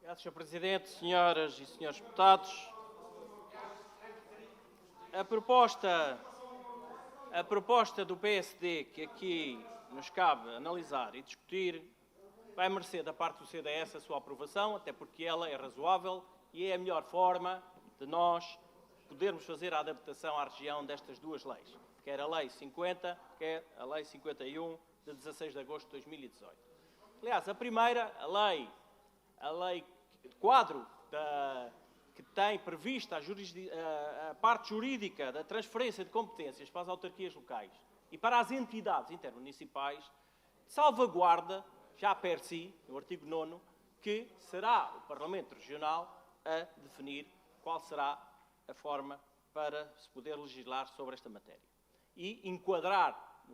Obrigado, Sr. Presidente, senhoras e senhores deputados. A proposta do PSD que aqui nos cabe analisar e discutir vai merecer da parte do CDS a sua aprovação, até porque ela é razoável e é a melhor forma de nós podermos fazer a adaptação à região destas duas leis, quer a Lei 50, quer a Lei 51, de 16 de agosto de 2018. Aliás, a primeira, a lei quadro que tem prevista a parte jurídica da transferência de competências para as autarquias locais e para as entidades intermunicipais, salvaguarda, já per si, no artigo 9º, que será o Parlamento Regional a definir qual será a forma para se poder legislar sobre esta matéria e enquadrar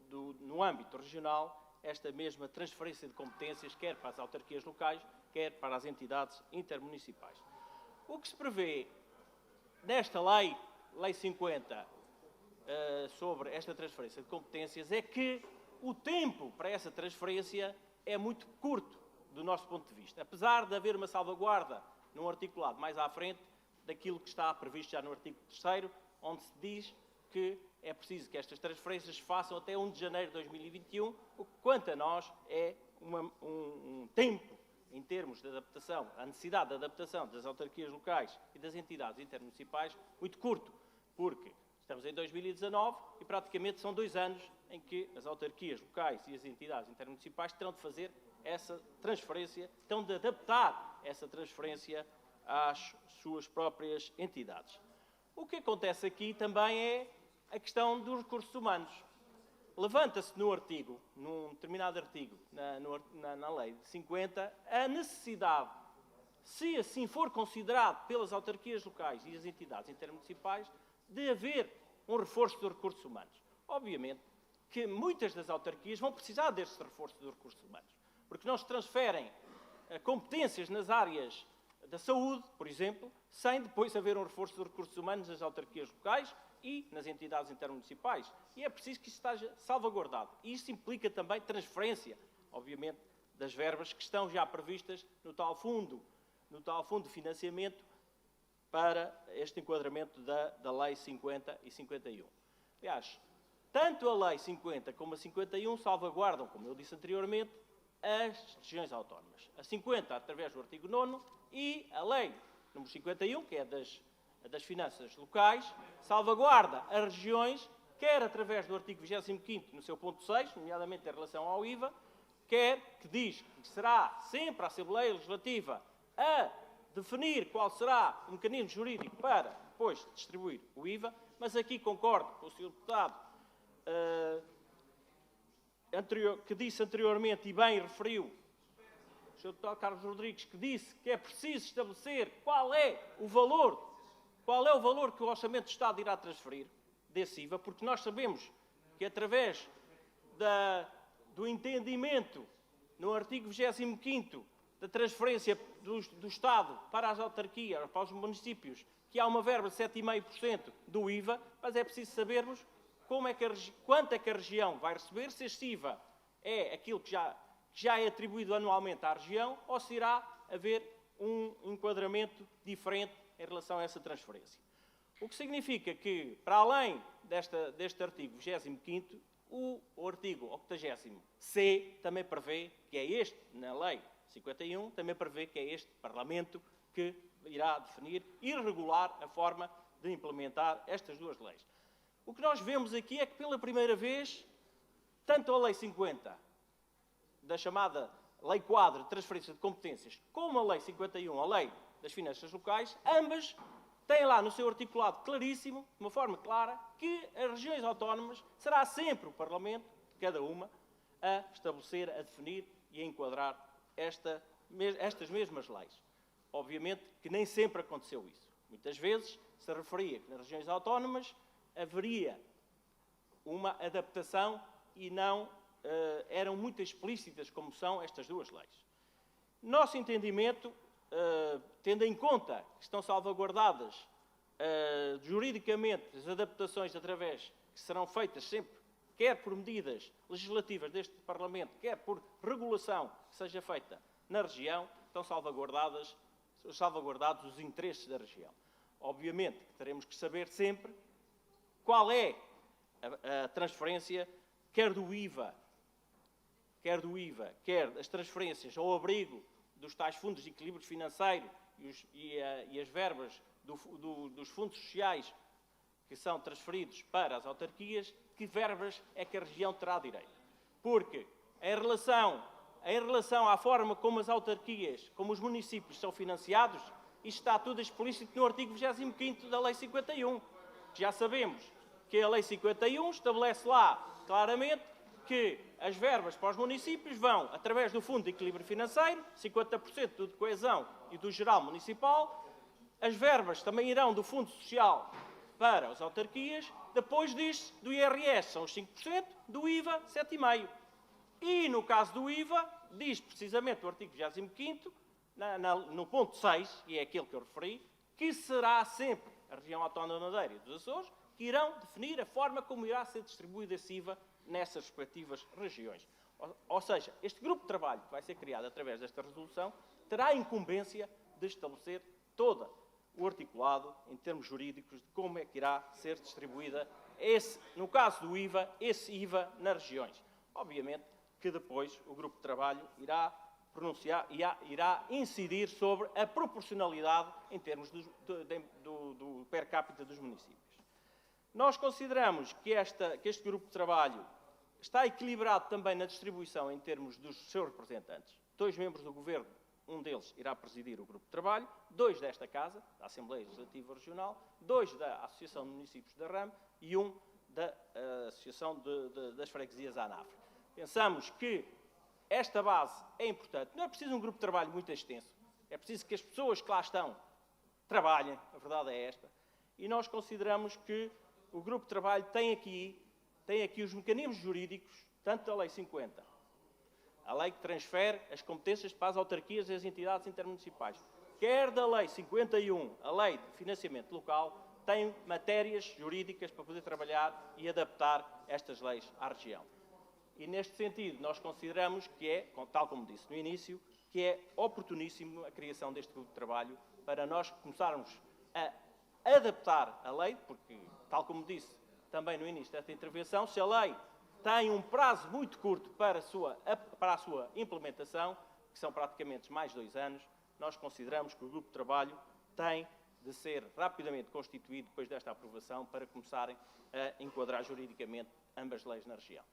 no âmbito regional esta mesma transferência de competências, quer para as autarquias locais, quer para as entidades intermunicipais. O que se prevê nesta lei, Lei 50, sobre esta transferência de competências, é que o tempo para essa transferência é muito curto, do nosso ponto de vista. Apesar de haver uma salvaguarda num articulado mais à frente daquilo que está previsto já no artigo 3º, onde se diz que é preciso que estas transferências se façam até 1 de janeiro de 2021, o que, quanto a nós, é um tempo, em termos de adaptação, a necessidade de adaptação das autarquias locais e das entidades intermunicipais, muito curto, porque estamos em 2019 e praticamente são 2 anos em que as autarquias locais e as entidades intermunicipais terão de fazer essa transferência, terão de adaptar essa transferência às suas próprias entidades. O que acontece aqui também é a questão dos recursos humanos. Levanta-se num determinado artigo, na Lei 50, a necessidade, se assim for considerado pelas autarquias locais e as entidades intermunicipais, de haver um reforço dos recursos humanos. Obviamente que muitas das autarquias vão precisar deste reforço dos recursos humanos, porque não se transferem competências nas áreas da saúde, por exemplo, sem depois haver um reforço dos recursos humanos nas autarquias locais e nas entidades intermunicipais. E é preciso que isso esteja salvaguardado. E isso implica também transferência, obviamente, das verbas que estão já previstas no tal fundo de financiamento para este enquadramento da Lei 50 e 51. Aliás, tanto a Lei 50 como a 51 salvaguardam, como eu disse anteriormente, as regiões autónomas. A 50, através do artigo 9º, e a Lei número 51, que é das finanças locais, salvaguarda as regiões, quer através do artigo 25º, no seu ponto 6, nomeadamente em relação ao IVA, quer que diz que será sempre a Assembleia Legislativa a definir qual será o mecanismo jurídico para depois distribuir o IVA, mas aqui concordo com o Sr. Deputado que disse anteriormente, e bem referiu, o Sr. Deputado Carlos Rodrigues, que disse que é preciso estabelecer qual é o valor que o Orçamento de Estado irá transferir desse IVA, porque nós sabemos que através do entendimento no artigo 25º da transferência do Estado para as autarquias, para os municípios, que há uma verba de 7,5% do IVA, mas é preciso sabermos quanto é que a região vai receber, se este IVA é aquilo que já é atribuído anualmente à região, ou se irá haver um enquadramento diferente em relação a essa transferência. O que significa que, para além deste artigo 25º, o artigo 80C também prevê que é este, na Lei 51, também prevê que é este Parlamento que irá definir e regular a forma de implementar estas duas leis. O que nós vemos aqui é que, pela primeira vez, tanto a Lei 50, da chamada Lei Quadro de Transferência de Competências, como a Lei 51, a Lei das Finanças Locais, ambas têm lá no seu articulado claríssimo, de uma forma clara, que as regiões autónomas será sempre o Parlamento, cada uma, a estabelecer, a definir e a enquadrar estas mesmas leis. Obviamente que nem sempre aconteceu isso. Muitas vezes se referia que nas regiões autónomas haveria uma adaptação e não eram muito explícitas como são estas duas leis. Nosso entendimento, tendo em conta que estão salvaguardadas juridicamente as adaptações que serão feitas sempre, quer por medidas legislativas deste Parlamento, quer por regulação que seja feita na região, estão salvaguardados os interesses da região. Obviamente que teremos que saber sempre qual é a transferência, quer do IVA, quer das transferências ao abrigo dos tais fundos de equilíbrio financeiro e as verbas dos fundos sociais que são transferidos para as autarquias, que verbas é que a região terá direito. Porque, em relação à forma como as autarquias, como os municípios são financiados, isto está tudo explícito no artigo 25º da Lei 51. Já sabemos que a Lei 51 estabelece lá claramente que as verbas para os municípios vão através do Fundo de Equilíbrio Financeiro, 50% do de coesão e do geral municipal. As verbas também irão do Fundo Social para as autarquias, depois disto, do IRS são os 5%, do IVA 7,5%. E no caso do IVA, diz precisamente o artigo 25º, no ponto 6, e é aquele que eu referi, que será sempre a região autónoma da Madeira e dos Açores que irão definir a forma como irá ser distribuído esse IVA nessas respectivas regiões. Ou seja, este grupo de trabalho que vai ser criado através desta resolução terá a incumbência de estabelecer todo o articulado, em termos jurídicos, de como é que irá ser distribuída, no caso do IVA, esse IVA nas regiões. Obviamente que depois o grupo de trabalho irá incidir sobre a proporcionalidade em termos do per capita dos municípios. Nós consideramos que este grupo de trabalho está equilibrado também na distribuição em termos dos seus representantes. 2 membros do Governo, um deles irá presidir o grupo de trabalho, 2 desta Casa, da Assembleia Legislativa Regional, 2 da Associação de Municípios da RAM e 1 da Associação das Freguesias ANAFRE. Pensamos que esta base é importante. Não é preciso um grupo de trabalho muito extenso. É preciso que as pessoas que lá estão trabalhem. A verdade é esta. E nós consideramos que o grupo de trabalho tem aqui os mecanismos jurídicos, tanto da Lei 50, a lei que transfere as competências para as autarquias e as entidades intermunicipais, quer da Lei 51, a Lei de Financiamento Local, tem matérias jurídicas para poder trabalhar e adaptar estas leis à região. E, neste sentido, nós consideramos que é, tal como disse no início, que é oportuníssimo a criação deste grupo de trabalho para nós começarmos a adaptar a lei, porque, tal como disse também no início desta intervenção, se a lei tem um prazo muito curto para a sua implementação, que são praticamente mais de 2 anos, nós consideramos que o grupo de trabalho tem de ser rapidamente constituído depois desta aprovação para começarem a enquadrar juridicamente ambas leis na região.